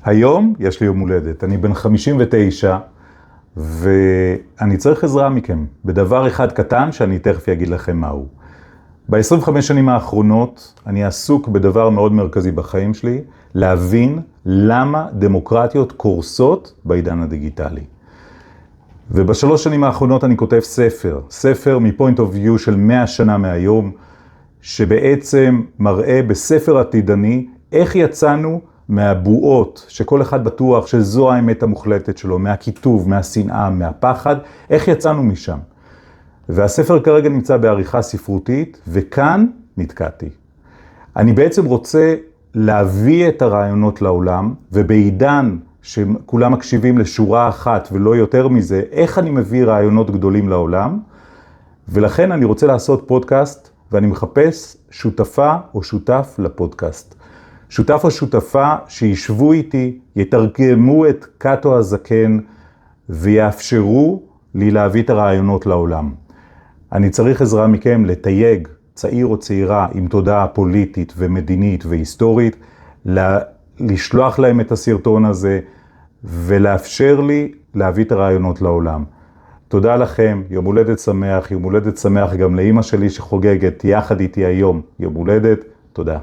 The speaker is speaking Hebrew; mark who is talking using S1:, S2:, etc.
S1: היום יש לי יום הולדת, אני בן 59, ואני צריך עזרה מכם, בדבר אחד קטן שאני תכף אגיד לכם מהו. ב-25 שנים האחרונות אני עסוק בדבר מאוד מרכזי בחיים שלי, להבין למה דמוקרטיות קורסות בעידן הדיגיטלי. ובשלוש שנים האחרונות אני כותב ספר מפוינט אוף ויו של 100 שנה מהיום, שבעצם מראה בספר עתידני איך יצאנו מהבועות, שכל אחד בטוח שזו האמת המוחלטת שלו, מהכיתוב, מהשנאה, מהפחד, איך יצאנו משם. והספר כרגע נמצא בעריכה ספרותית, וכאן נתקעתי. אני בעצם רוצה להביא את הרעיונות לעולם, ובעידן שכולם מקשיבים לשורה אחת ולא יותר מזה, איך אני מביא רעיונות גדולים לעולם, ולכן אני רוצה לעשות פודקאסט, ואני מחפש שותפה או שותף לפודקאסט. שותף או שותפה שישבו איתי, יתרגמו את קאטו הזקן, ויאפשרו לי להביא את הרעיונות לעולם. אני צריך עזרה מכם לתייג צעיר או צעירה עם תודעה פוליטית ומדינית והיסטורית, לשלוח להם את הסרטון הזה, ולאפשר לי להביא את הרעיונות לעולם. תודה לכם, יום הולדת שמח, יום הולדת שמח גם לאמא שלי שחוגגת יחד איתי היום יום הולדת, תודה.